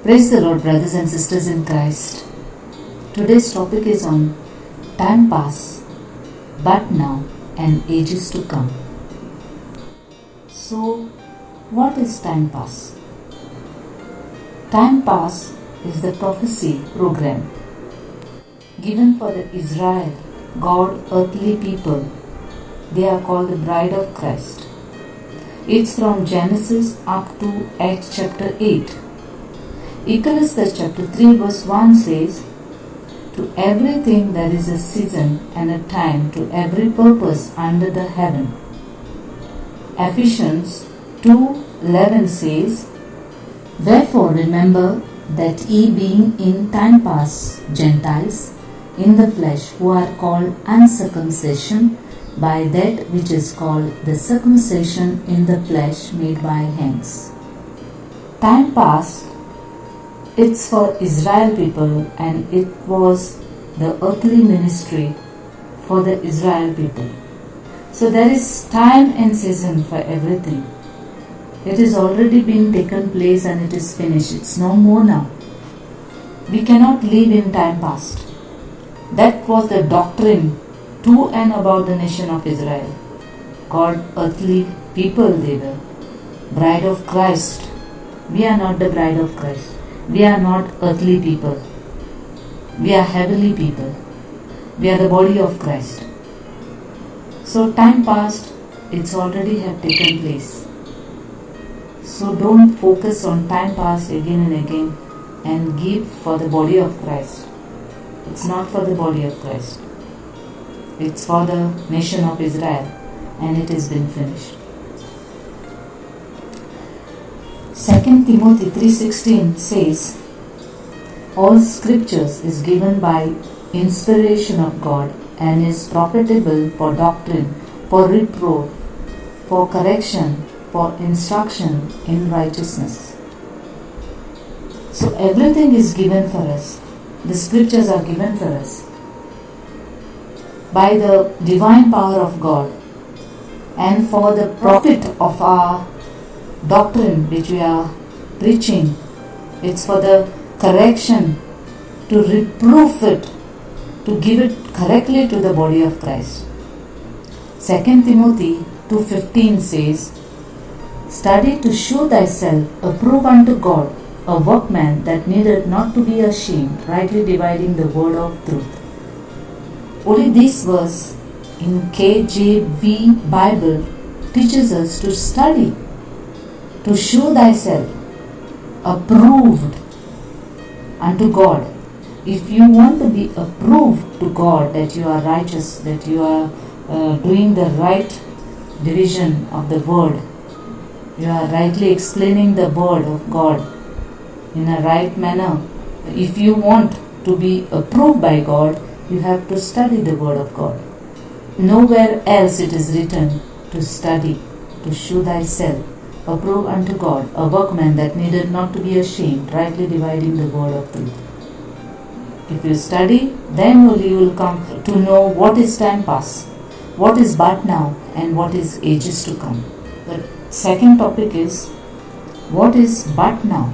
Praise the Lord, brothers and sisters in Christ. Today's topic is on time pass, but now and ages to come. So, what is time pass? Time pass is the prophecy program given for the Israel, God, earthly people. They are called the bride of Christ. It's from Genesis up to Acts chapter 8. Ecclesiastes chapter 3 verse 1 says, "To everything there is a season and a time to every purpose under the heaven." Ephesians 2:11 says, "Wherefore remember that ye being in time past Gentiles in the flesh, who are called uncircumcision by that which is called the circumcision in the flesh made by hands." Time past, it's for Israel people, and it was the earthly ministry for the Israel people. So there is time and season for everything. It has already been taken place and it is finished. It's no more now. We cannot live in time past. That was the doctrine to and about the nation of Israel. God, earthly people they were. Bride of Christ. We are not the bride of Christ. We are not earthly people. We are heavenly people. We are the body of Christ. So time past, it's already have taken place. So don't focus on time past again and again and give for the body of Christ. It's not for the body of Christ. It's for the nation of Israel, and it has been finished. 2 Timothy 3:16 says, "All scriptures is given by inspiration of God and is profitable for doctrine, for reproof, for correction, for instruction in righteousness." So everything is given for us. The scriptures are given for us by the divine power of God and for the profit of our doctrine which we are preaching. It's for the correction, to reproof it, to give it correctly to the body of Christ. 2 Timothy 2:15 says, "Study to show thyself approved unto God, a workman that needeth not to be ashamed, rightly dividing the word of truth." Only this verse in KJV Bible teaches us to study, to show thyself approved unto God. If you want to be approved to God, that you are righteous, that you are doing the right division of the word, you are rightly explaining the word of God in a right manner. If you want to be approved by God, you have to study the word of God. Nowhere else it is written to study, to show thyself approved unto God, a workman that needed not to be ashamed, rightly dividing the word of truth. If you study, then only you will come to know what is time past, what is but now, and what is ages to come. The second topic is, what is but now?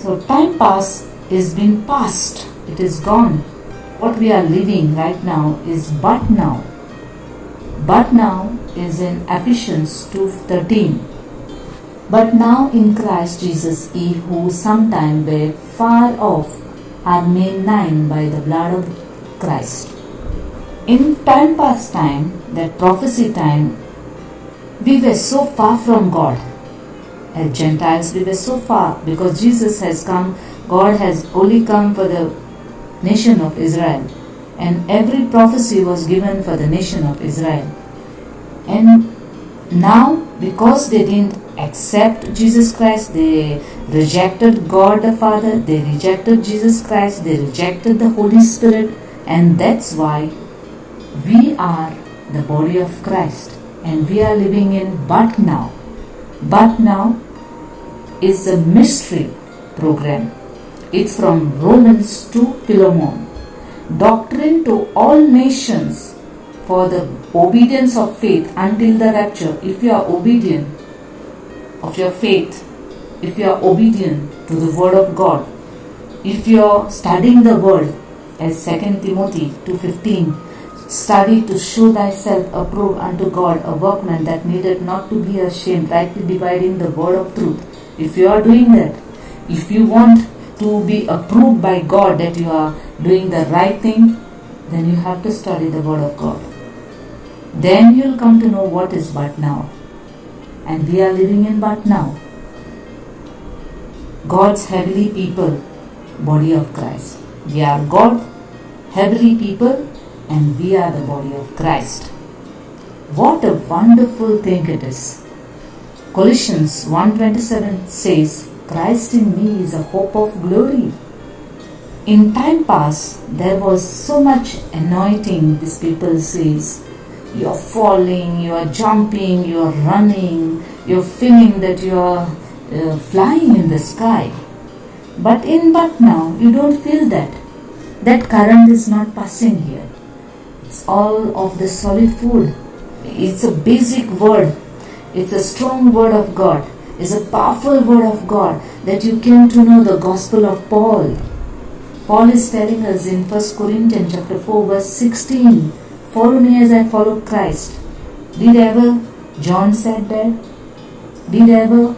So time past is been past, it is gone. What we are living right now is but now. But now is in Ephesians 2:13. "But now in Christ Jesus, ye who sometime were far off are made nigh by the blood of Christ." In time past time, that prophecy time, we were so far from God. As Gentiles, we were so far because Jesus has come. God has only come for the nation of Israel, and every prophecy was given for the nation of Israel. And now, because they didn't accept Jesus Christ, they rejected God the Father, they rejected Jesus Christ, they rejected the Holy Spirit, and that's why we are the body of Christ, and we are living in but now. But now is a mystery program. It's from Romans to Philemon. Doctrine to all nations for the obedience of faith until the rapture. If you are obedient of your faith, if you are obedient to the Word of God. If you are studying the Word, as 2 Timothy 2:15, study to show thyself approved unto God, a workman that needed not to be ashamed, rightly dividing the word of truth. If you are doing that, if you want to be approved by God that you are doing the right thing, then you have to study the Word of God. Then you will come to know what is but now. And we are living in but now. God's heavenly people, body of Christ. We are God, heavenly people, and we are the body of Christ. What a wonderful thing it is. Colossians 1:27 says, Christ in me is a hope of glory. In time past, there was so much anointing, these people says. You are falling, you are jumping, you are running, you are feeling that you are flying in the sky. But now, you don't feel that. That current is not passing here. It's all of the solid food. It's a basic word. It's a strong word of God. It's a powerful word of God that you came to know the gospel of Paul. Paul is telling us in 1 Corinthians chapter 4 verse 16, follow me as I follow Christ. Did ever John said that? Did ever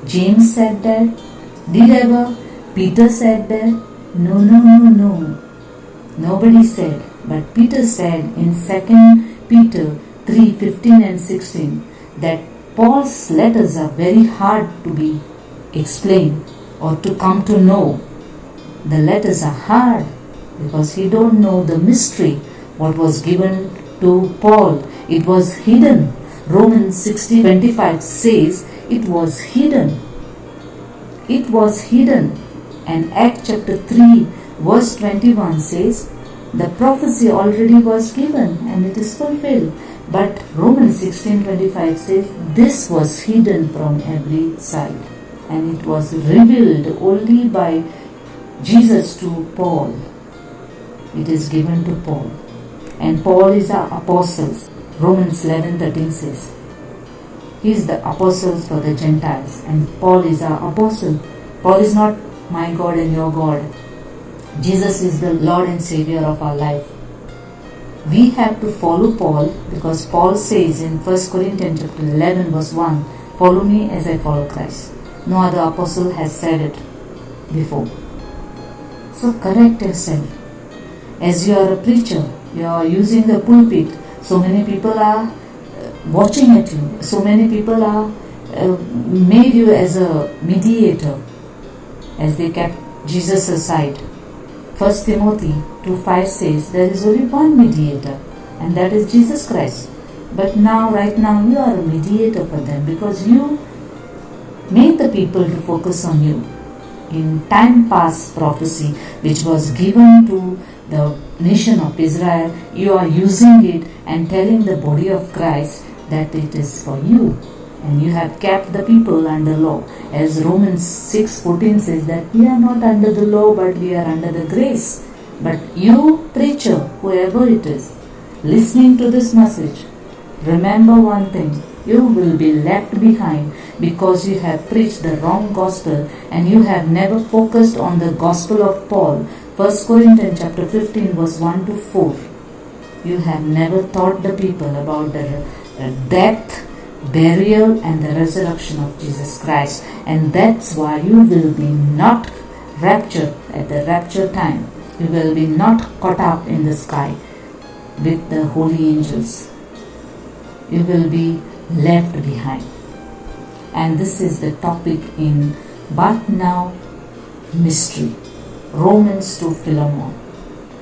James said that? Did ever Peter said that? No. Nobody said. But Peter said in 2 Peter 3:15 and 16 that Paul's letters are very hard to be explained or to come to know. The letters are hard because he don't know the mystery what was given to Paul. It was hidden. Romans 16:25 says it was hidden. It was hidden. And Acts chapter 3 verse 21 says the prophecy already was given and it is fulfilled. But Romans 16:25 says this was hidden from every side and it was revealed only by Jesus to Paul. It is given to Paul. And Paul is our apostle. Romans 11:13 says he is the apostle for the Gentiles and Paul is our apostle. Paul is not my God and your God. Jesus is the Lord and Savior of our life. We have to follow Paul because Paul says in 1 Corinthians chapter 11 verse 1, follow me as I follow Christ. No other apostle has said it before. So correct yourself. As you are a preacher, you are using the pulpit. So many people are watching at you. So many people are made you as a mediator as they kept Jesus aside. 1 Timothy 2:5 says there is only one mediator and that is Jesus Christ. But right now you are a mediator for them because you made the people to focus on you. In time past prophecy which was given to the nation of Israel, you are using it and telling the body of Christ that it is for you. And you have kept the people under law. As Romans 6:14 says that we are not under the law but we are under the grace. But you, preacher, whoever it is, listening to this message, remember one thing. You will be left behind because you have preached the wrong gospel and you have never focused on the gospel of Paul. 1 Corinthians chapter 15 verse 1 to 4. You have never taught the people about the death, burial and the resurrection of Jesus Christ, and that's why you will be not raptured at the rapture time. You will be not caught up in the sky with the holy angels. You will be left behind. And this is the topic in But Now Mystery, Romans to Philemon,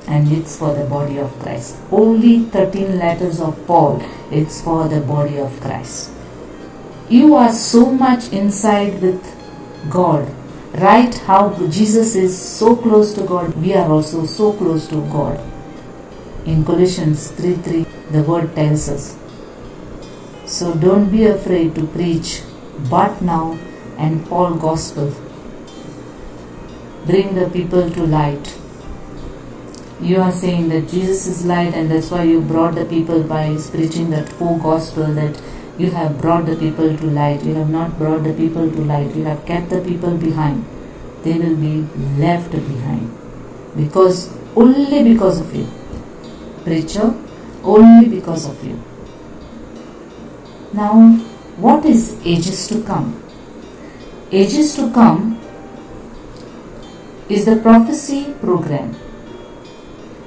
and it's for the body of Christ. Only 13 letters of Paul, it's for the body of Christ. You are so much inside with God, right? How Jesus is so close to God, we are also so close to God. In Colossians 3:3, the word tells us. So don't be afraid to preach but now and Paul gospel. Bring the people to light. You are saying that Jesus is light and that's why you brought the people by preaching that full gospel, that you have brought the people to light. You have not brought the people to light. You have kept the people behind. they will be left behind. Only because of you. Preacher, only because of you. Now, what is ages to come? Ages to come is the prophecy program.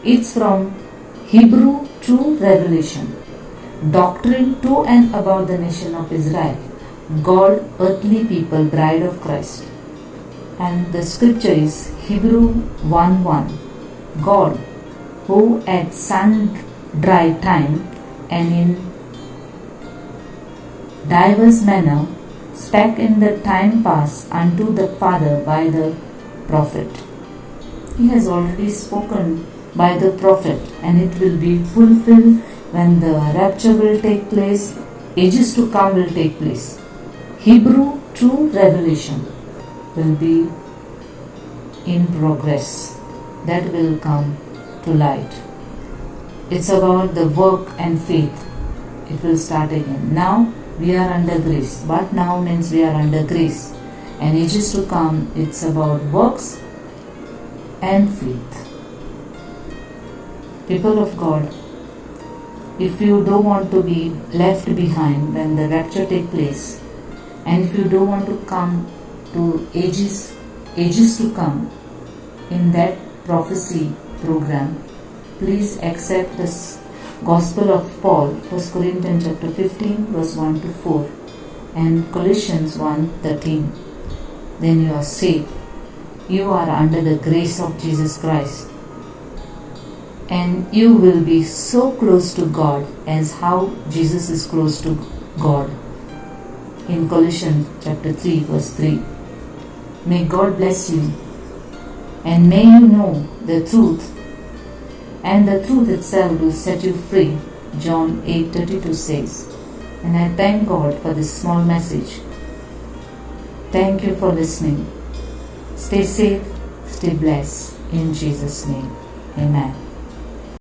It's from Hebrew to Revelation. Doctrine to and about the nation of Israel. God, earthly people, bride of Christ. And the scripture is Hebrew 1:1. God, who at sundry time and in diverse manner spake in the time past unto the Father by the prophet. He has already spoken by the prophet, and it will be fulfilled when the rapture will take place. Ages to come will take place. Hebrew to Revelation will be in progress. That will come to light. It's about the work and faith. It will start again. Now we are under grace. What now means we are under grace. And ages to come, it's about works and faith. People of God, if you don't want to be left behind when the rapture takes place, and if you don't want to come to ages to come in that prophecy program, please accept this Gospel of Paul, 1 Corinthians chapter 15 verse 1 to 4 and Colossians 1:13. Then you are saved. You are under the grace of Jesus Christ. And you will be so close to God as how Jesus is close to God. In Colossians chapter 3 verse 3. May God bless you, and may you know the truth, and the truth itself will set you free. John 8:32 says. And I thank God for this small message. Thank you for listening. Stay safe, stay blessed. In Jesus' name, amen.